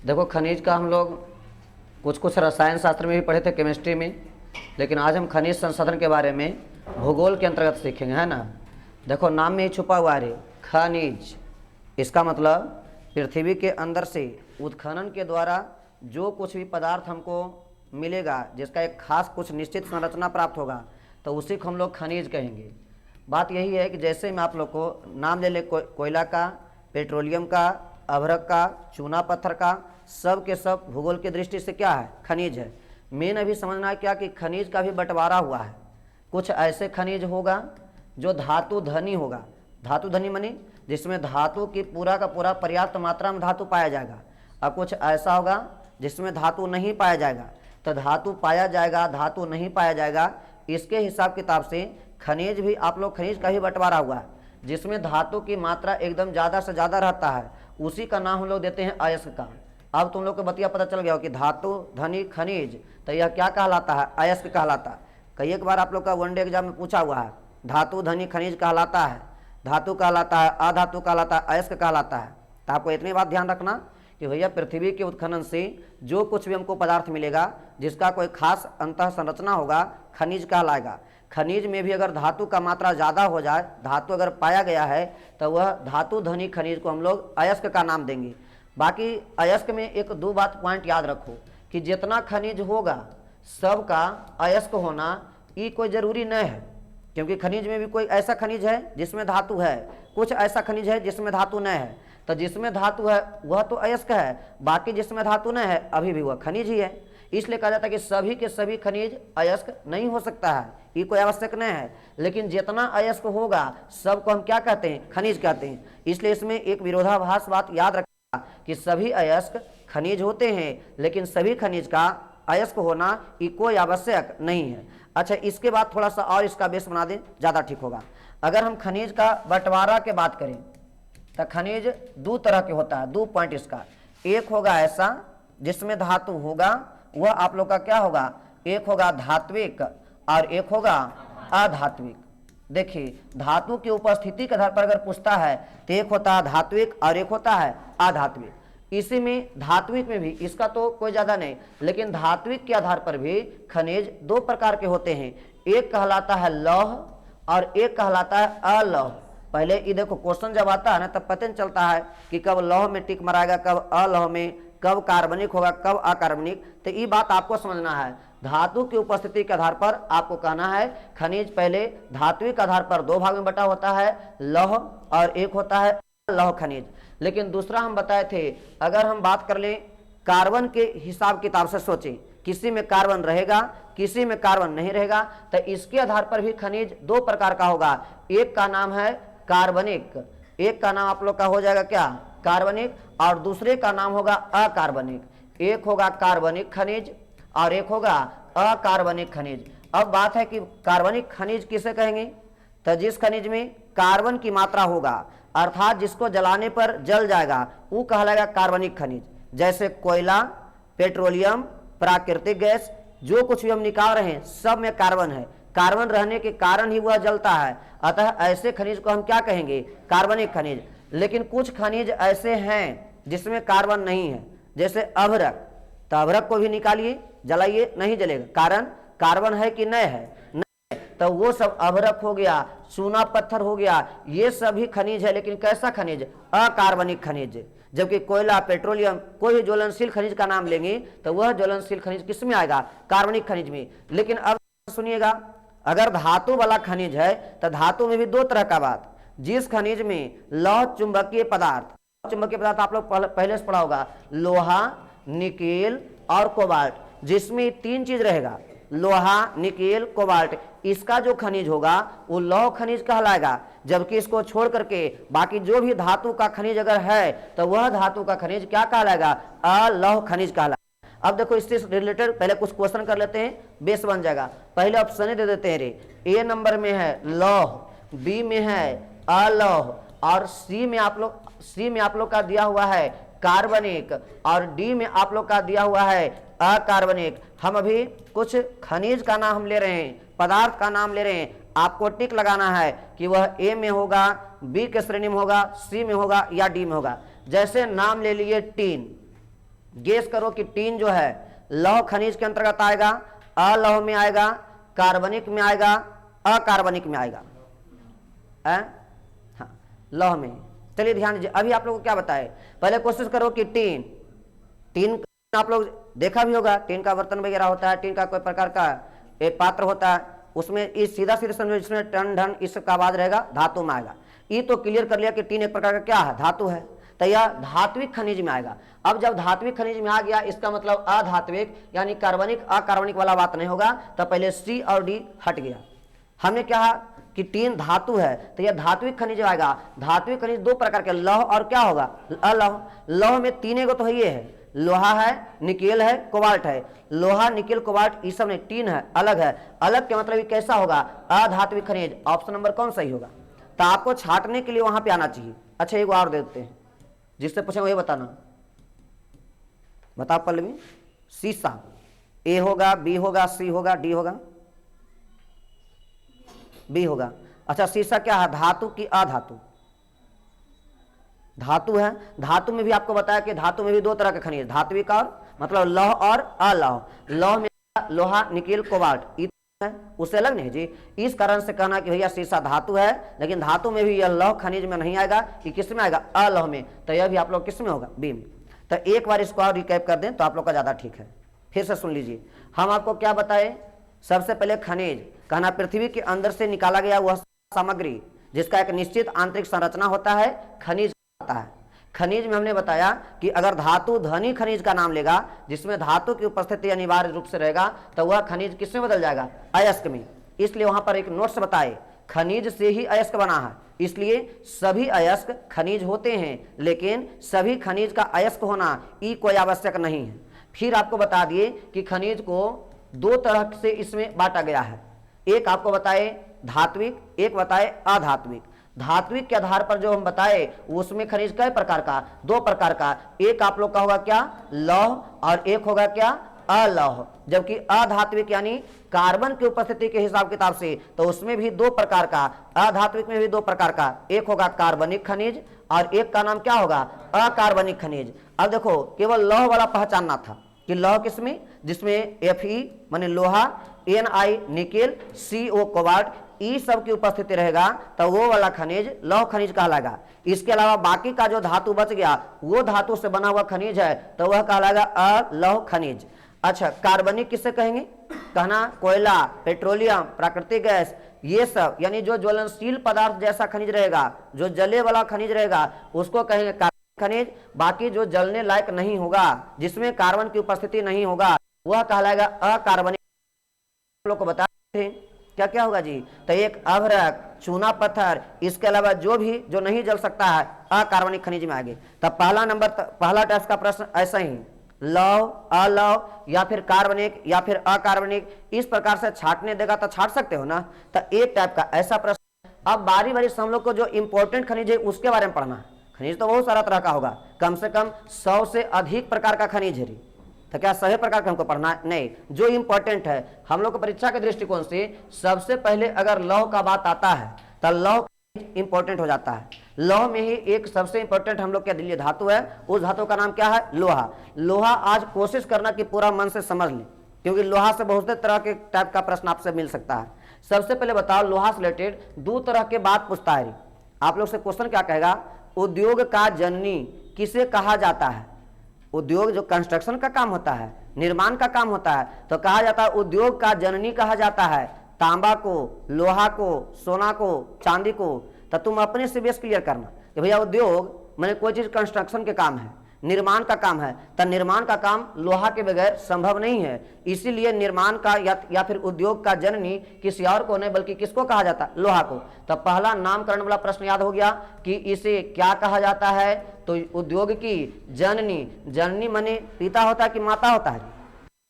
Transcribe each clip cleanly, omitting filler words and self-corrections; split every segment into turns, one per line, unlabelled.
देखो, खनिज का हम लोग कुछ कुछ रसायन शास्त्र में भी पढ़े थे, केमिस्ट्री में, लेकिन आज हम खनिज संसाधन के बारे में भूगोल के अंतर्गत सीखेंगे, है ना। देखो, नाम में ही छुपा हुआ है खनिज। इसका मतलब पृथ्वी के अंदर से उत्खनन के द्वारा जो कुछ भी पदार्थ हमको मिलेगा, जिसका एक खास कुछ निश्चित संरचना प्राप्त होगा, तो उसी को हम लोग खनिज कहेंगे। बात यही है कि जैसे मैं आप लोग को नाम ले ले कोयला का, पेट्रोलियम का, अभ्रक का, चूना पत्थर का, सब के सब भूगोल की दृष्टि से क्या है, खनिज है। मेन अभी समझना है क्या कि खनिज का भी बंटवारा हुआ है। कुछ ऐसे खनिज होगा जो धातु धनी होगा। धातु धनी मानी जिसमें धातु की पूरा का पूरा पर्याप्त मात्रा में धातु पाया जाएगा, और कुछ ऐसा होगा जिसमें धातु नहीं पाया जाएगा। तो धातु पाया जाएगा, धातु नहीं पाया जाएगा, इसके हिसाब किताब से खनिज भी आप लोग खनिज का ही बंटवारा हुआ है। जिसमें धातु की मात्रा एकदम ज़्यादा से ज़्यादा रहता है, उसी का नाम हम लोग देते हैं अयस्क का। अब तुम लोग को बतिया पता चल गया हो कि धातु धनी खनिज, तो यह क्या कहलाता है, अयस्क कहलाता है। कई एक बार आप लोग का वनडे एग्जाम में पूछा हुआ है, धातु धनी खनिज कहलाता है, धातु कहलाता है, अधातु कहलाता है, अयस्क कहलाता है। तो आपको इतनी बात ध्यान रखना कि भैया पृथ्वी के उत्खनन से जो कुछ भी हमको पदार्थ मिलेगा, जिसका कोई खास अंतः संरचना होगा, खनिज कहलाएगा। खनिज में भी अगर धातु का मात्रा ज़्यादा हो जाए, धातु अगर पाया गया है, तो वह धातु धनी खनिज को हम लोग अयस्क का नाम देंगे। बाकी अयस्क में एक दो बात पॉइंट याद रखो कि जितना खनिज होगा सबका अयस्क होना ये कोई ज़रूरी नहीं है, क्योंकि खनिज में भी कोई ऐसा खनिज है जिसमें धातु है, कुछ ऐसा खनिज है जिसमें धातु नहीं है। तो जिसमें धातु है वह तो अयस्क है, बाकी जिसमें धातु नहीं है अभी भी वह खनिज ही है। इसलिए कहा जाता है कि सभी के सभी खनिज अयस्क नहीं हो सकता है, ये कोई आवश्यक नहीं है। लेकिन जितना अयस्क होगा सबको हम क्या कहते हैं, खनिज कहते हैं। इसलिए इसमें एक विरोधाभास बात याद रखना कि सभी अयस्क खनिज होते हैं, लेकिन सभी खनिज का अयस्क होना ये कोई आवश्यक नहीं है। अच्छा, इसके बाद थोड़ा सा और इसका बेस बना दें, ज़्यादा ठीक होगा। अगर हम खनिज का बंटवारा के बात करें तो खनिज दो तरह के होता है, दो पॉइंट इसका। एक होगा ऐसा जिसमें धातु होगा, वह आप लोग का क्या होगा, एक होगा धात्विक और एक होगा अधात्विक। देखिए, धातु की उपस्थिति के आधार पर अगर पूछता है तो एक होता है धात्विक और एक होता है अधात्विक। इसी में धात्विक में भी इसका तो कोई ज़्यादा नहीं, लेकिन धात्विक के आधार पर भी खनिज दो प्रकार के होते हैं। एक कहलाता है लौह और एक कहलाता है अलौह। पहले ये देखो, क्वेश्चन जब आता है ना तब पता नहीं चलता है कि कब लौह में टिक मराएगा, कब अलौह में, कब कार्बनिक होगा, कब अकार्बनिक। तो ये बात आपको समझना है। धातु की उपस्थिति के आधार पर आपको कहना है खनिज पहले धात्विक आधार पर दो भाग में बटा होता है, लौह और एक होता है लौह खनिज। लेकिन दूसरा हम बताए थे, अगर हम बात कर लें कार्बन के हिसाब किताब से सोचें, किसी में कार्बन रहेगा किसी में कार्बन नहीं रहेगा, तो इसके आधार पर भी खनिज दो प्रकार का होगा। एक का नाम है कार्बनिक, एक का नाम आप लोग का हो जाएगा क्या, कार्बनिक, और दूसरे का नाम होगा अकार्बनिक। एक होगा कार्बनिक खनिज और एक होगा अकार्बनिक खनिज। अब बात है कि कार्बनिक खनिज किसे कहेंगे, तो जिस खनिज में कार्बन की मात्रा होगा, अर्थात जिसको जलाने पर जल जाएगा, वो कहलाएगा कार्बनिक खनिज। जैसे कोयला, पेट्रोलियम, प्राकृतिक गैस, जो कुछ भी हम निकाल रहे हैं सब में कार्बन है। कार्बन रहने के कारण ही वह जलता है, अतः ऐसे खनिज को हम क्या कहेंगे, कार्बनिक खनिज। लेकिन कुछ खनिज ऐसे हैं जिसमें कार्बन नहीं है, जैसे अभ्रक। तो अभ्रक को भी निकालिए, जलाइए, नहीं जलेगा, कारण कार्बन है कि नहीं है, नहीं। तो वो सब अभ्रक हो गया, चूना पत्थर हो गया, ये सभी खनिज है, लेकिन कैसा खनिज, अकार्बनिक खनिज। जबकि कोयला, पेट्रोलियम, कोई भी ज्वलनशील खनिज का नाम लेंगे तो वह ज्वलनशील खनिज किस में आएगा, कार्बनिक खनिज में। लेकिन अब सुनिएगा, अगर धातु वाला खनिज है तो धातु में भी दो तरह का बात। जिस खनिज में लौह चुंबकीय पदार्थ, चुंबकीय पदार्थ आप लोग पहले से पढ़ा होगा, लोहा, निकेल और कोबाल्ट, जिसमें तीन चीज रहेगा, लोहा, निकेल, कोबाल्ट। इसका जो खनिज होगा वो लौह खनिज कहलाएगा। जबकि इसको छोड़ करके बाकी जो भी धातु का खनिज अगर है तो वह धातु का खनिज क्या कहलाएगा, अलौह खनिज कहलाएगा। अब देखो, इससे रिलेटेड पहले कुछ क्वेश्चन कर लेते हैं, बेस बन जाएगा। पहले ऑप्शन दे देते हैं रे, ए नंबर में है लौह, बी में है अलौह और सी में आप लोग का दिया हुआ है कार्बनिक और डी में आप लोग का दिया हुआ है अकार्बनिक। हम अभी कुछ खनिज का नाम हम ले रहे हैं, पदार्थ का नाम ले रहे हैं, आपको टिक लगाना है कि वह ए में होगा, बी के श्रेणी में होगा, सी में होगा या डी में होगा। जैसे नाम ले लिए टीन, गेस करो कि टीन जो है लौह खनिज के अंतर्गत आएगा, अलौह में आएगा, कार्बनिक में आएगा, अकार्बनिक में आएगा? हाँ, लौह में। चलिए ध्यान दीजिए, अभी आप लोगों को क्या बताए, पहले कोशिश करो कि टीन आप लोग देखा भी होगा, टीन का बर्तन वगैरह होता है, टीन का कोई प्रकार का एक पात्र होता है, उसमें इस सीधा सीधा समझो, जिसमें टन ढन इसका आवाज रहेगा, धातु में आएगा। ये तो क्लियर कर लिया कि टीन एक प्रकार का क्या है, धातु है, तो यह धात्विक खनिज में आएगा। अब जब धात्विक खनिज में आ गया, इसका मतलब अधात्विक यानी कार्बनिक अकार्बनिक वाला बात नहीं होगा, तो पहले सी और डी हट गया। हमने कहा कि टीन धातु है, तो यह धात्विक खनिज आएगा। धात्विक खनिज दो प्रकार के, लौह और क्या होगा, अलौह। लौह में तीन को तो ये है, लोहा है, निकेल है, कोबाल्ट है। लोहा, निकेल, कोबाल्ट ये सब नहीं, टीन है, अलग है। अलग के मतलब ये कैसा होगा, अधात्विक खनिज। ऑप्शन नंबर कौन सही होगा? तो आपको छांटने के लिए वहां पे आना चाहिए। अच्छा एक और दे देते हैं, जिससे पूछे वही बताना। बताओ पल्लवी। शीशा, ए होगा, बी होगा, सी होगा, डी होगा? बी होगा। अच्छा शीशा क्या है, धातु की अधातु? धातु है। धातु में भी आपको बताया कि धातु में भी दो तरह के खनिज, धात्विक और मतलब लौह और अलौह। लौह में लोहा, निकेल, कोबाल्ट है, उससे अलग नहीं जी। इस कारण से कहना कि भैया शीशा धातु है, लेकिन धातु में भी यह लौह खनिज में नहीं आएगा, कि किस में आएगा, अलौह में। तो यह भी आप लोग किस में होगा, बी में। तो एक बार इसको और रिकैप कर दें तो आप लोग का ज्यादा ठीक है। फिर से सुन लीजिए, हम आपको क्या बताए, सबसे पहले खनिज कहना पृथ्वी के अंदर से निकाला गया वह सामग्री जिसका एक निश्चित आंतरिक संरचना होता है, खनिज आता है। खनिज में हमने बताया कि अगर धातु धनी खनिज का नाम लेगा, जिसमें धातु की उपस्थिति अनिवार्य रूप से रहेगा, तो वह खनिज किसमें बदल जाएगा, अयस्क में। इसलिए वहां पर एक नोट्स बताए, खनिज से ही अयस्क बना है, इसलिए सभी अयस्क खनिज होते हैं, लेकिन सभी खनिज का अयस्क होना ई कोई आवश्यक नहीं है। फिर आपको बता दिए कि खनिज को दो तरह से इसमें बांटा गया है, एक आपको बताए धात्विक, एक बताए अधात्विक। धात्विक के आधार पर जो हम बताए उसमें खनिज कई प्रकार का, दो प्रकार का, एक आप लोग का होगा क्या, लौह, और एक होगा क्या, अलौह। जबकि अधात्विक यानी कार्बन की उपस्थिति के हिसाब किताब से, तो उसमें भी दो प्रकार का, अधात्विक में भी दो प्रकार का, एक होगा कार्बनिक खनिज और एक का नाम क्या होगा, अकार्बनिक खनिज। अब देखो केवल लौह वाला पहचानना था कि लौह किसमें, जिसमें Fe माने लोहा, Ni निकेल, CO कोबाल्ट, ई सब की उपस्थिति रहेगा, तो वो वाला खनिज लौह खनिज कहलाएगा। इसके अलावा बाकी का जो धातु बच गया वो धातु से बना हुआ खनिज है, तो वह कहलाएगा अलौह खनिज। अच्छा कार्बनिक किससे कहेंगे, कहना कोयला, पेट्रोलियम, प्राकृतिक गैस, ये सब यानी जो ज्वलनशील पदार्थ जैसा खनिज रहेगा, जो जले वाला खनिज रहेगा, उसको कहेंगे कार्बनिक खनिज। बाकी जो जलने लायक नहीं होगा, जिसमें कार्बन की उपस्थिति नहीं होगा, वह कहलाएगा अकार्बनिक। लोग को बताते थे क्या क्या होगा जी, तो एक अभ्रक, चूना पत्थर, इसके अलावा जो भी जो नहीं जल सकता है अकार्बनिक खनिज में आगे। तब पहला नंबर, पहला टेस्ट का प्रश्न ऐसा ही, लौह, अलौह या फिर कार्बनिक या फिर अकार्बनिक, इस प्रकार से छाटने देगा तो छाट सकते हो ना। तो एक टाइप का ऐसा प्रश्न। अब बारी बारी से हम लोग को जो इंपॉर्टेंट खनिज है उसके बारे में पढ़ना है। खनिज तो बहुत सारा तरह का होगा, कम से कम 100 से अधिक प्रकार का खनिज है, तो क्या सभी प्रकार का हमको पढ़ना है, नहीं। जो इंपॉर्टेंट है हम लोग को परीक्षा के दृष्टिकोण से, सबसे पहले अगर लौह का बात आता है तो लौह इंपॉर्टेंट हो जाता है। लौह में ही एक सबसे इंपॉर्टेंट हम लोग के लिए धातु है, उस धातु का नाम क्या है, लोहा। लोहा आज कोशिश करना कि पूरा मन से समझ लें, क्योंकि लोहा से बहुत तरह के टाइप का प्रश्न आपसे मिल सकता है। सबसे पहले बताओ, लोहा से रिलेटेड दो तरह के बात पूछता है आप लोग से। क्वेश्चन क्या कहेगा, उद्योग का जननी किसे कहा जाता है। उद्योग जो कंस्ट्रक्शन का काम होता है, निर्माण का काम होता है, तो कहा जाता है उद्योग का जननी कहा जाता है तांबा को, लोहा को, सोना को, चांदी को। तो तुम अपने से बेस क्लियर करना कि भैया उद्योग मैंने कोई चीज कंस्ट्रक्शन के काम है, निर्माण का काम है, तो निर्माण का काम लोहा के बगैर संभव नहीं है। इसीलिए निर्माण का या फिर उद्योग का जननी किसी और को नहीं बल्कि किसको कहा जाता है, लोहा को। तो पहला नामकरण वाला प्रश्न याद हो गया कि इसे क्या कहा जाता है, तो उद्योग की जननी। जननी माने पिता होता है कि माता होता है,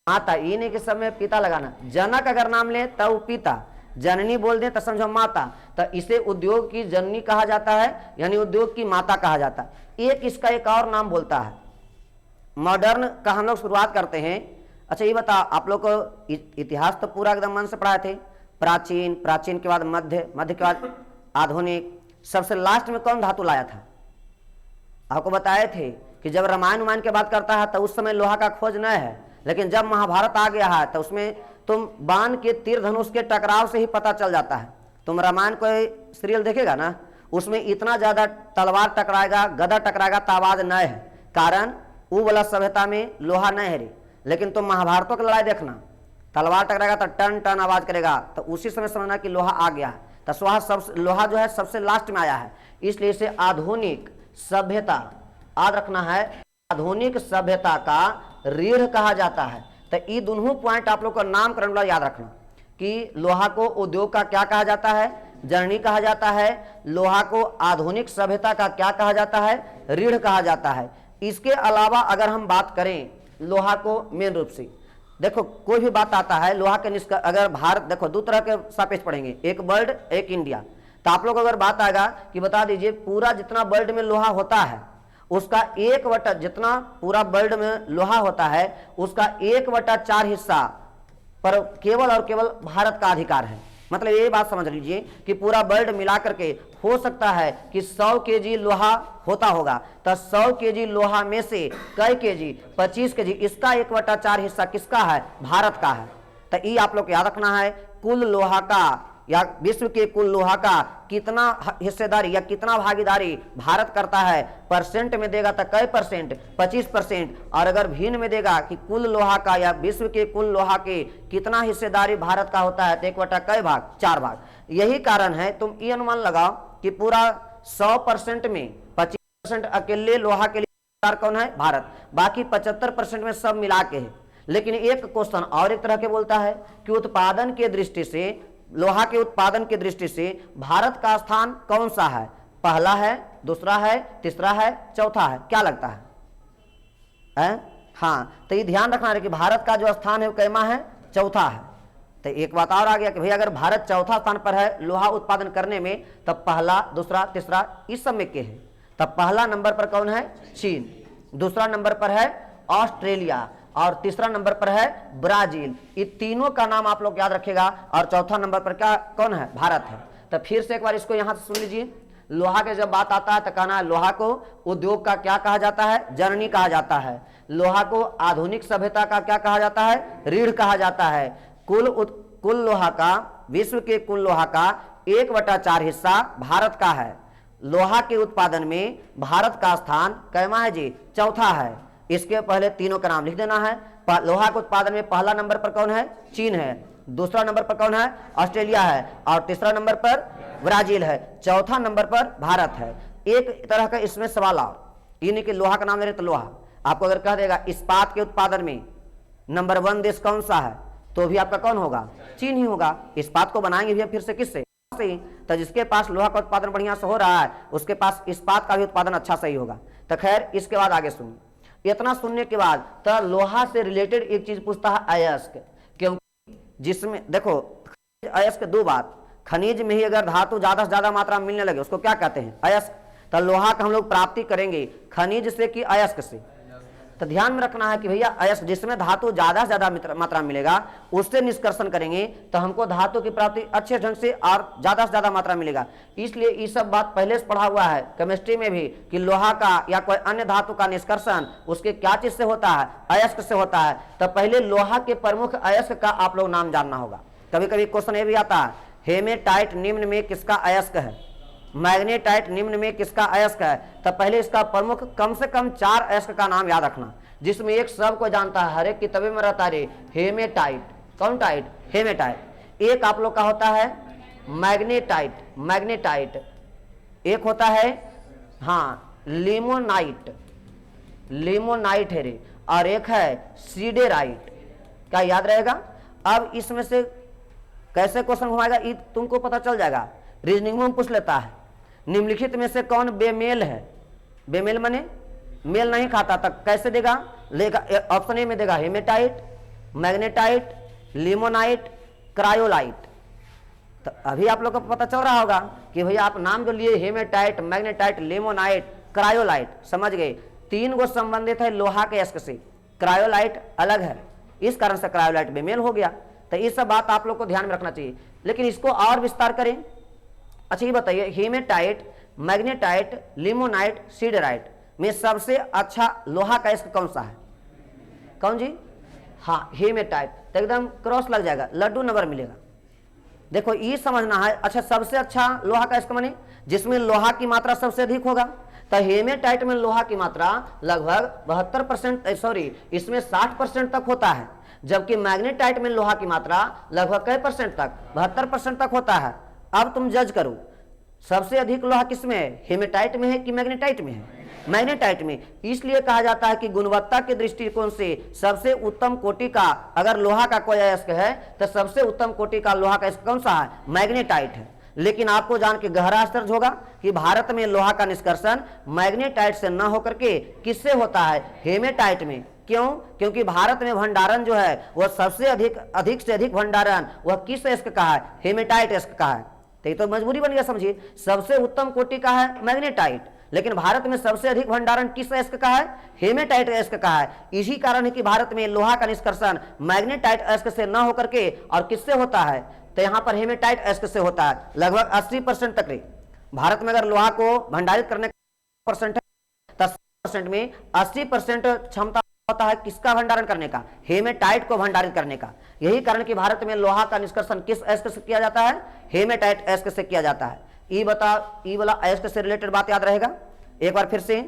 माता। ये नहीं कि सब में पिता लगाना, जनक अगर नाम ले तो पिता, जननी बोल दे तो समझो माता। तो इसे उद्योग की जननी कहा जाता है, यानी उद्योग की माता कहा जाता है। एक इसका एक और नाम बोलता है, मॉडर्न का हम लोग शुरुआत करते हैं। अच्छा ये बता, आप लोग को इतिहास तो पूरा एकदम मन से पढ़ाए थे, प्राचीन, प्राचीन के बाद मध्य, मध्य के बाद आधुनिक, सबसे लास्ट में कौन धातु लाया था। आपको बताए थे कि जब रामायण की बात करता है तो उस समय लोहा का खोज नहीं है, लेकिन जब महाभारत आ गया है तो उसमें तुम बाण के तीर धनुष के टकराव से ही पता चल जाता है। तुम रामायण को सीरियल देखेगा ना, उसमें इतना ज़्यादा तलवार टकराएगा, गदा टकराएगा तो आवाज़ न है, कारण वो वाला सभ्यता में लोहा नहीं है रे। लेकिन तुम महाभारतों की लड़ाई देखना, तलवार टकराएगा तो टन टन आवाज़ करेगा, तो उसी समय समझना कि लोहा आ गया है। तो लोहा जो है सबसे लास्ट में आया है, इसलिए इसे आधुनिक सभ्यता, याद रखना है, आधुनिक सभ्यता का रीढ़ कहा जाता है। तो ये दोनों पॉइंट आप लोग का नामकरण वाला याद रखना कि लोहा को उद्योग का क्या कहा जाता है, जननी कहा जाता है। लोहा को आधुनिक सभ्यता का क्या कहा जाता है, रीढ़ कहा जाता है। इसके अलावा अगर हम बात करें लोहा को मेन रूप से, देखो कोई भी बात आता है लोहा के अगर भारत, देखो दो तरह के सापेक्ष पढ़ेंगे, एक वर्ल्ड एक इंडिया। तो आप लोग अगर बात आएगा कि बता दीजिए पूरा जितना वर्ल्ड में लोहा होता है उसका 1/, जितना पूरा वर्ल्ड में लोहा होता है उसका 1/4 हिस्सा पर केवल और केवल भारत का अधिकार है। मतलब ये बात समझ लीजिए कि पूरा वर्ल्ड मिला करके हो सकता है कि 100 केजी लोहा होता होगा, तो 100 केजी लोहा में से कई केजी, 25 केजी, इसका 1/4 हिस्सा किसका है, भारत का है। तो ये आप लोग याद रखना है, कुल लोहा का या विश्व के कुल लोहा का कितना हिस्सेदारी या कितना भागीदारी भारत करता है, परसेंट में देगा तो कई परसेंट, 25%। और अगर भिन्न में देगा कि कुल लोहा का या विश्व के कुल लोहा के कितना हिस्सेदारी भारत का होता है, तो 1/, कई भाग, 4 भाग। यही कारण है, तुम ये अनुमान लगाओ कि पूरा 100% में 25% अकेले लोहा के लिए कौन है, भारत, बाकी 75% में सब मिला के है। लेकिन एक क्वेश्चन और एक तरह के बोलता है कि उत्पादन के दृष्टि से, लोहा के उत्पादन की दृष्टि से भारत का स्थान कौन सा है, पहला है, दूसरा है, तीसरा है, चौथा है, क्या लगता है? हाँ, तो ये ध्यान रखना है कि भारत का जो स्थान है वो कैमा है, चौथा है। तो एक बात और आ गया कि भाई अगर भारत चौथा स्थान पर है लोहा उत्पादन करने में, तब पहला, दूसरा, तीसरा इस सब में के है। तब पहला नंबर पर कौन है, चीन, दूसरा नंबर पर है ऑस्ट्रेलिया, और तीसरा नंबर पर है ब्राजील। ये तीनों का नाम आप लोग याद रखेगा, और चौथा नंबर पर क्या कौन है, भारत है। तो फिर से एक बार इसको यहां से सुन लीजिए, लोहा के जब बात आता है तो कहना है लोहा को उद्योग का क्या कहा जाता है, जननी कहा जाता है। लोहा को आधुनिक सभ्यता का क्या कहा जाता है, रीढ़ कहा जाता है। कुल लोहा का, विश्व के कुल लोहा का 1/4 हिस्सा भारत का है। लोहा के उत्पादन में भारत का स्थान कैमा है जी, चौथा है। इसके पहले तीनों का नाम लिख देना है। लोहा के उत्पादन में पहला नंबर पर कौन है, चीन है, दूसरा नंबर पर कौन है, ऑस्ट्रेलिया है, और तीसरा नंबर पर ब्राजील है, चौथा नंबर पर भारत है। एक तरह का इसमें सवाल और, ये नहीं कि लोहा का नाम ले रहे तो लोहा, आपको अगर कह देगा इस्पात के उत्पादन में नंबर 1 देश कौन सा है, तो भी आपका कौन होगा, चीन ही होगा। इस्पात को बनाएंगे भी फिर से किससे, तो जिसके पास लोहा का उत्पादन बढ़िया से हो रहा है उसके पास इस्पात का भी उत्पादन अच्छा सही होगा। तो खैर इसके बाद आगे सुनिए। इतना सुनने के बाद तो लोहा से रिलेटेड एक चीज पूछता है अयस्क, क्योंकि जिसमें देखो अयस्क दो बात, खनिज में ही अगर धातु ज्यादा से ज्यादा मात्रा में मिलने लगे उसको क्या कहते हैं, अयस्क। तो लोहा का हम लोग प्राप्ति करेंगे खनिज से कि अयस्क से, तो ध्यान में रखना है कि भैया अयस्क जिसमें धातु ज्यादा से ज्यादा मात्रा मिलेगा उससे निष्कर्षण करेंगे तो हमको धातु की प्राप्ति अच्छे ढंग से और ज्यादा से ज्यादा मात्रा मिलेगा। इसलिए ये सब बात पहले से पढ़ा हुआ है केमिस्ट्री में भी कि लोहा का या कोई अन्य धातु का निष्कर्षण उसके क्या चीज से होता है, अयस्क से होता है। तो पहले लोहा के प्रमुख अयस्क का आप लोग नाम जानना होगा। कभी कभी क्वेश्चन ये भी आता है, हेमेटाइट निम्न में किसका अयस्क है, मैग्नेटाइट निम्न में किसका अयस्क है। तो पहले इसका प्रमुख कम से कम 4 अयस्क का नाम याद रखना, जिसमें एक सबको जानता है, हर एक किताबे में रहता है, हेमेटाइट। कौन टाइट, हेमेटाइट। एक आप लोग का होता है मैग्नेटाइट, मैग्नेटाइट। एक होता है हाँ लिमोनाइट, लिमोनाइट है रे, और एक है सीडेराइट। क्या याद रहेगा? अब इसमें से कैसे क्वेश्चन घुमाएगा ये तुमको पता चल जाएगा, रीजनिंग में पूछ लेता है। निम्नलिखित में से कौन बेमेल है, बेमेल माने मेल नहीं खाता, तक कैसे देगा, लेगा ऑप्शन ए में देगा हेमेटाइट, मैग्नेटाइट, लिमोनाइट, क्रायोलाइट। तो अभी आप लोग को पता चल रहा होगा कि भैया आप नाम जो लिए हेमेटाइट, मैग्नेटाइट, लिमोनाइट, क्रायोलाइट, समझ गए, 3 गो संबंधित है लोहा के अयस्क से, क्रायोलाइट अलग है, इस कारण से क्रायोलाइट बेमेल हो गया। तो ये सब बात आप लोग को ध्यान में रखना चाहिए। लेकिन इसको और विस्तार करें। अच्छा ये बताइए, हेमेटाइट, मैग्नेटाइट, लिमोनाइट, सीडेराइट में सबसे अच्छा लोहा का अयस्क कौन सा है? कौन जी? हाँ, हेमेटाइट। तो एकदम क्रॉस लग जाएगा, लड्डू नंबर मिलेगा। देखो ये समझना है। अच्छा, सबसे अच्छा लोहा का अयस्क माने जिसमें लोहा की मात्रा सबसे अधिक होगा। तो हेमेटाइट में लोहा की मात्रा लगभग 72%, सॉरी इसमें 60% तक होता है, जबकि मैग्नेटाइट में लोहा की मात्रा लगभग कई परसेंट तक, 72% तक होता है। अब तुम जज करो सबसे अधिक लोहा किसमें है, हेमेटाइट में है कि मैग्नेटाइट में है? मैग्नेटाइट में। इसलिए कहा जाता है कि गुणवत्ता के दृष्टिकोण से सबसे उत्तम कोटि का अगर लोहा का कोई अयस्क है तो सबसे उत्तम कोटि का लोहा का अयस्क कौन सा है? मैग्नेटाइट है। लेकिन आपको जान के गहरा आश्चर्य होगा कि भारत में लोहा का निष्कर्षण मैग्नेटाइट से न होकर के किससे होता है? हेमेटाइट में। क्यों? क्योंकि भारत में भंडारण जो है वह सबसे अधिक से अधिक भंडारण वह किस अयस्क का है? हेमेटाइट अयस्क का है। तो ये तो मजबूरी बन गया, समझिए। सबसे उत्तम कोटि का है मैग्नेटाइट, लेकिन भारत में सबसे अधिक भंडारण किस अयस्क का है? हेमेटाइट अयस्क का है। इसी कारण है कि भारत में लोहा का निष्कर्षण मैग्नेटाइट अयस्क से न होकर के और किससे होता है? तो यहाँ पर हेमेटाइट अयस्क से होता है। लगभग 80% तक भारत में अगर लोहा को भंडारित करने का परसेंट है तो 80% में 80% क्षमता होता है किसका भंडारण करने का? हेमेटाइट को भंडारित करने का। यही कारण कि भारत में लोहा का निष्कर्षण किस अयस्क से किया जाता है? हेमेटाइट अयस्क से किया जाता है। ई वाला अयस्क से रिलेटेड बात याद रहेगा। एक बार फिर से,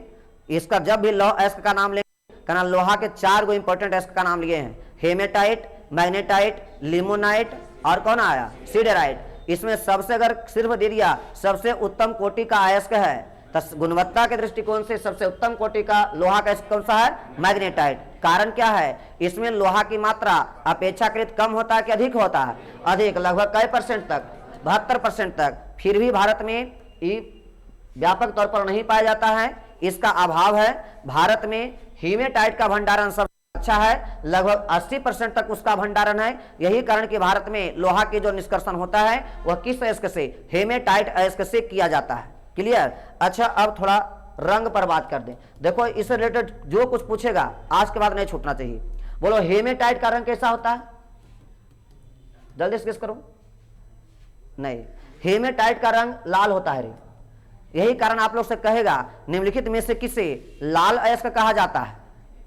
इसका जब भी लौह अयस्क का नाम लेंगे, कहना लोहा के 4 इंपॉर्टेंट अयस्क का नाम लिए हैं, हेमेटाइट, मैग्नेटाइट, लिमोनाइट और कौन आया? सिडेराइट। इसमें सबसे अगर सिर्फ दे दिया सबसे उत्तम कोटि का अयस्क है तो गुणवत्ता के दृष्टिकोण से सबसे उत्तम कोटि का लोहा का अयस्क कौन सा है? मैग्नेटाइट। कारण क्या है? इसमें लोहा की मात्रा अपेक्षाकृत कम होता है कि अधिक होता है? अधिक, लगभग कई परसेंट तक? 72% तक। फिर भी भारत में व्यापक तौर पर नहीं पाया जाता है, इसका अभाव है। भारत में हेमेटाइट का भंडारण सबसे अच्छा है, लगभग 80% तक उसका भंडारण है। यही कारण कि भारत में लोहा की जो निष्कर्षण होता है वह किस अयस्क से? हेमेटाइट अयस्क से किया जाता है। क्लियर? अच्छा, अब थोड़ा रंग पर बात कर दें। देखो इससे रिलेटेड जो कुछ पूछेगा आज के बाद नहीं छूटना चाहिए। बोलो हेमेटाइट का रंग कैसा होता है? जल्दी से गेस करो। नहीं, हेमेटाइट का रंग लाल होता है रे। यही कारण आप लोग से कहेगा निम्नलिखित में से किसे लाल अयस्क कहा जाता है?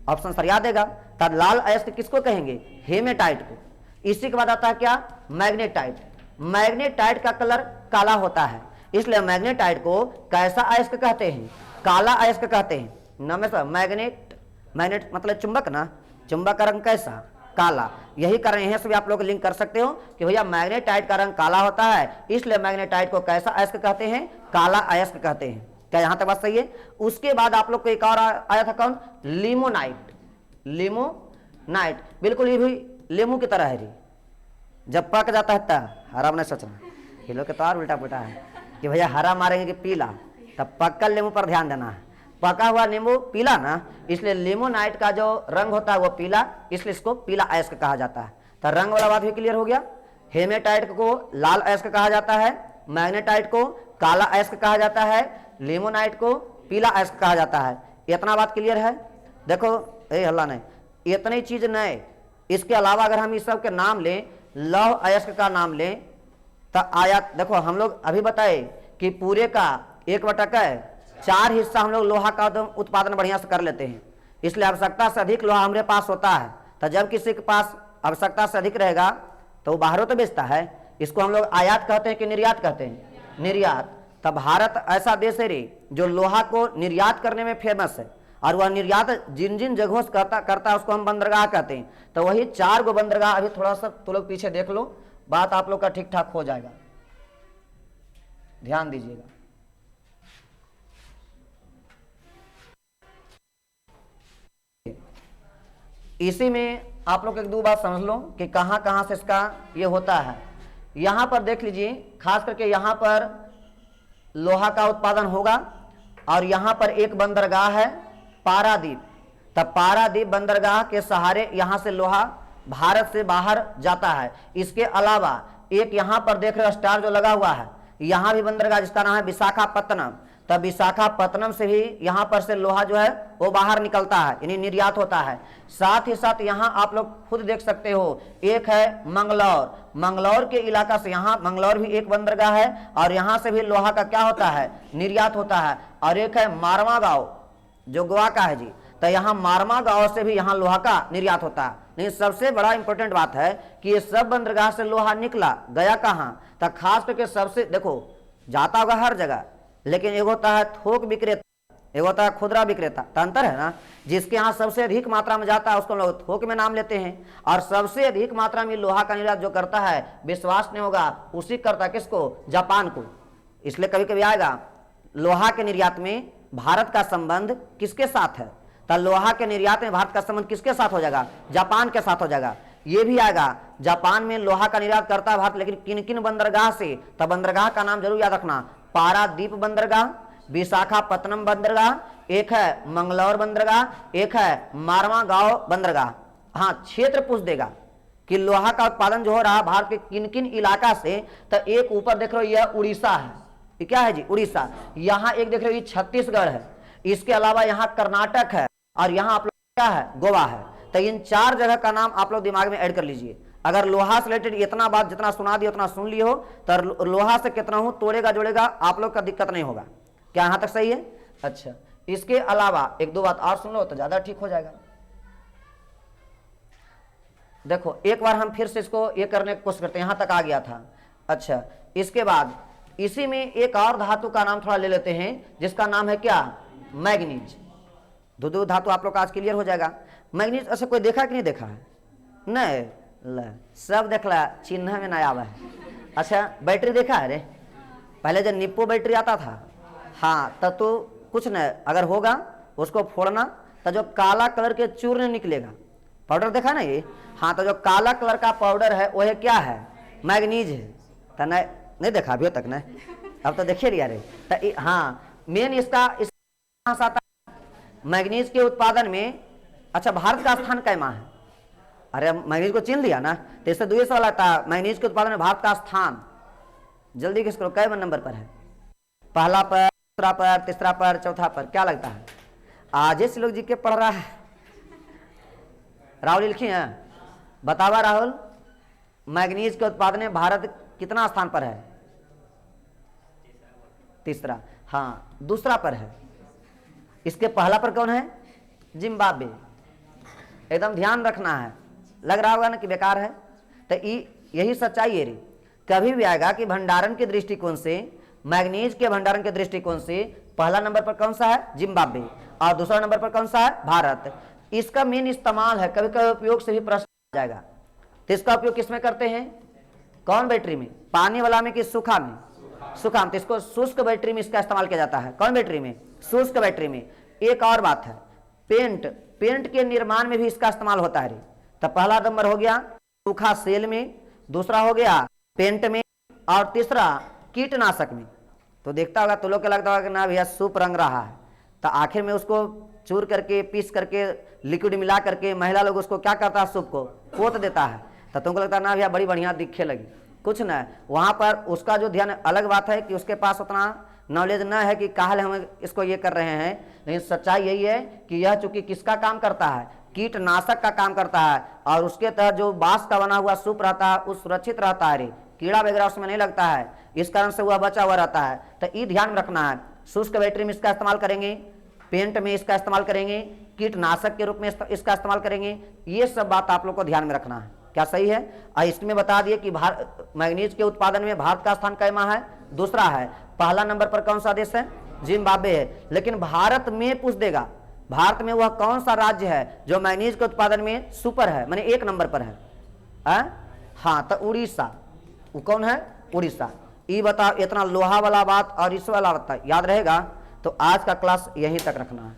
ऑप्शन सर याद देगा। तब लाल अयस्क किसको कहेंगे? हेमेटाइट को। इसी के बाद आता है क्या? मैग्नेटाइट। मैग्नेटाइट का कलर काला होता है, इसलिए मैग्नेटाइट को कैसा अयस्क कहते हैं? काला अयस्क कहते हैं। नमेश मैग्नेट मतलब चुंबक ना, चुंबक का रंग कैसा? काला। यही कारण यहाँ से भी आप लोग लिंक कर सकते हो कि भैया मैग्नेटाइट का रंग काला होता है, इसलिए मैग्नेटाइट को कैसा अयस्क कहते हैं? काला अयस्क कहते हैं। क्या यहाँ तक बात सही है? उसके बाद आप लोग को एक और आया था, कौन? लिमोनाइट। लिमोनाइट बिल्कुल ये भी लेमू की तरह है री। जब पक जाता है तब हरा नहीं सोचना, ये लोग के तो और उल्टा पुल्टा है कि भैया हरा मारेंगे कि पीला। तब पक्का नींबू पर ध्यान देना है। पका हुआ नींबू पीला ना, इसलिए लिमोनाइट का जो रंग होता है वो पीला, इसलिए इसको पीला अयस्क कहा जाता है। तो रंग वाला बात भी क्लियर हो गया। हेमेटाइट को लाल अयस्क कहा जाता है, मैग्नेटाइट को काला अयस्क कहा जाता है, लिमोनाइट को पीला अयस्क कहा जाता है। इतना बात क्लियर है? देखो हल्ला नहीं, इतनी चीज नहीं, इसके अलावा अगर हम इस सब के नाम लें, लौह अयस्क का नाम लें तो आया। देखो हम लोग अभी बताए कि पूरे का 1/4 हिस्सा हम लोग लोहा का उत्पादन बढ़िया से कर लेते हैं, इसलिए आवश्यकता से अधिक लोहा हमारे पास होता है। तो जब किसी के पास आवश्यकता से अधिक रहेगा तो वो बाहरों तो बेचता है। इसको हम लोग आयात कहते हैं कि निर्यात कहते हैं? निर्यात। तब भारत ऐसा देश है रे जो लोहा को निर्यात करने में फेमस है, और वह निर्यात जिन जिन जगहों से करता है उसको हम बंदरगाह कहते हैं। तो वही 4 बंदरगाह, अभी थोड़ा सा तो लोग पीछे देख लो, बात आप लोग का ठीक ठाक हो जाएगा, ध्यान दीजिएगा। इसी में आप लोग एक दो बात समझ लो कि कहां कहां से इसका ये होता है। यहां पर देख लीजिए, खास करके यहां पर लोहा का उत्पादन होगा, और यहां पर एक बंदरगाह है पारादीप। तब पारादीप बंदरगाह के सहारे यहां से लोहा भारत से बाहर जाता है। इसके अलावा एक यहां पर देख रहे हो स्टार जो लगा हुआ है, यहां भी बंदरगाह जिसका नाम है विशाखापत्तनम। तब विशाखापत्तनम से भी यहां पर से लोहा जो है वो बाहर निकलता है, यानी निर्यात होता है। साथ ही साथ यहां आप लोग खुद देख सकते हो, एक है मंगलौर। मंगलौर के इलाका से, यहां मंगलौर भी एक बंदरगाह है और यहां से भी लोहा का क्या होता है? निर्यात होता है। और एक है मारवा गांव। जो गोवा का है जी, तो यहाँ मारमा गांव से भी यहाँ लोहा का निर्यात होता है। लेकिन सबसे बड़ा इंपॉर्टेंट बात है कि ये सब बंदरगाह से लोहा निकला गया कहाँ, तो खास करके सबसे देखो जाता होगा हर जगह, लेकिन एक होता है थोक विक्रेता, एक होता है खुदरा विक्रेता, तो अंतर है ना। जिसके यहाँ सबसे अधिक मात्रा में जाता है उसको लोग थोक में नाम लेते हैं, और सबसे अधिक मात्रा में लोहा का निर्यात जो करता है, विश्वास नहीं होगा, उसी करता है किसको, जापान को। इसलिए कभी कभी आएगा लोहा के निर्यात में भारत का संबंध किसके साथ है, तो लोहा के निर्यात में भारत का संबंध किसके साथ हो जाएगा, जापान के साथ हो जाएगा। ये भी आएगा जापान में लोहा का निर्यात करता है भारत, लेकिन किन किन बंदरगाह से, तो बंदरगाह का नाम जरूर याद रखना, पारादीप बंदरगाह, विशाखापत्तनम बंदरगाह, एक है मंगलौर बंदरगाह, एक है मारवा गांव बंदरगाह। हाँ, क्षेत्र पूछ देगा कि लोहा का उत्पादन जो हो रहा है भारत के किन किन इलाका से, तो एक ऊपर देख रहे हो यह उड़ीसा है, ये क्या है जी, उड़ीसा। यहाँ एक देख रहे हो ये छत्तीसगढ़ है, इसके अलावा यहाँ कर्नाटक है, और यहाँ आप लोग क्या है, गोवा है। तो इन 4 जगह का नाम आप लोग दिमाग में ऐड कर लीजिए। अगर लोहा से रिलेटेड इतना बात जितना सुना दिया उतना सुन लिए हो, तो लोहा से कितना हूं तोड़ेगा जोड़ेगा आप लोग का दिक्कत नहीं होगा। क्या यहां तक सही है? अच्छा, इसके अलावा 1-2 बात और सुन लो तो ज्यादा ठीक हो जाएगा। देखो एक बार हम फिर से इसको ये करने की कोशिश करते हैं, यहां तक आ गया था। अच्छा, इसके बाद इसी में एक और धातु का नाम थोड़ा ले लेते हैं, जिसका नाम है क्या, मैग्नीज। दो धातु आप लोग का आज क्लियर हो जाएगा। मैग्नीज ऐसे कोई देखा कि नहीं देखा है? नहीं, सब देख ला, चिन्ह में नया हुआ है। अच्छा, बैटरी देखा है रे, पहले जब निप्पो बैटरी आता था, हाँ, तब तो कुछ नहीं, अगर होगा उसको फोड़ना तो जो काला कलर के चूर्ण निकलेगा, पाउडर देखा ना ये, हाँ, तो जो काला कलर का पाउडर है वो है क्या है, मैग्नीज है। तो नहीं देखा अभी तक ना, अब तो देखिए रिया रे। तो हाँ, मेन इसका आता है मैग्नीज के उत्पादन में। अच्छा, भारत का स्थान कैमा है? अरे मैग्नीज को चिन्ह लिया ना, तो इससे 2 सवाल आता है, मैग्नीज के उत्पादन में भारत का स्थान। जल्दी किस करो, कै नंबर पर है? पहला पर, दूसरा पर, तीसरा पर, चौथा पर, क्या लगता है? आज ही लोग जी के पढ़ रहा है। राहुल लिखी है, बतावा राहुल, मैग्नीज के उत्पादन में भारत कितना स्थान पर है? तीसरा। हाँ, दूसरा पर है। इसके पहला पर कौन है? जिम्बाब्वे। एकदम ध्यान रखना है, लग रहा होगा ना कि बेकार है, तो यही सच्चाई है रे। कभी भी आएगा कि भंडारण के दृष्टिकोण से, मैग्नीज के भंडारण के दृष्टिकोण से पहला नंबर पर कौन सा है? जिम्बाब्वे, और दूसरा नंबर पर कौन सा है? भारत। इसका मेन इस्तेमाल है, कभी कभी उपयोग से भी प्रश्न आ जाएगा। तो इसका उपयोग किसमें करते हैं? कौन बैटरी में? पानी वाला में कि सूखा में? सूखा में। तो इसको शुष्क बैटरी में इसका इस्तेमाल किया जाता है। कौन बैटरी में? शुष्क बैटरी में। एक और बात है, पेंट के निर्माण में भी इसका इस्तेमाल होता है। तो पहला नंबर हो गया सूखा सेल में, दूसरा हो गया पेंट में, और तीसरा कीटनाशक में। तो देखता होगा तो लोग क्या लगता होगा कि ना भैया सूप रंग रहा है, तो आखिर में उसको चूर करके पीस करके लिक्विड मिला करके महिला लोग उसको क्या करता है, सूप को पोत देता है। तो तुमको लगता है ना भैया बड़ी बढ़िया दिखे लगी, कुछ न, वहाँ पर उसका जो ध्यान, अलग बात है कि उसके पास उतना नॉलेज न है कि काहे हम इसको ये कर रहे हैं, लेकिन सच्चाई यही है कि यह चूंकि किसका काम करता है? कीटनाशक का काम करता है, और उसके तहत जो बांस का बना हुआ सूप रहता है वो सुरक्षित रहता है, कीड़ा वगैरह उसमें नहीं लगता है, इस कारण से वह बचा हुआ रहता है। तो ये ध्यान में रखना है। शुष्क बैटरी में इसका इस्तेमाल करेंगे, पेंट में इसका इस्तेमाल करेंगे, कीटनाशक के रूप में इसका इस्तेमाल करेंगे। ये सब बात आप लोग को ध्यान में रखना है। क्या सही है? इसमें बता दिए कि मैग्नीज के उत्पादन में भारत का स्थान कैमा है? दूसरा है। पहला नंबर पर कौन सा देश है? जिम्बाब्वे है। लेकिन भारत में पूछ देगा, भारत में वह कौन सा राज्य है जो मैग्नीज के उत्पादन में सुपर है, माने 1 नंबर पर है? हाँ, तो उड़ीसा। वो कौन है? उड़ीसा। ये बताओ, इतना लोहा वाला बात और इस वाला बात याद रहेगा। तो आज का क्लास यहीं तक रखना है।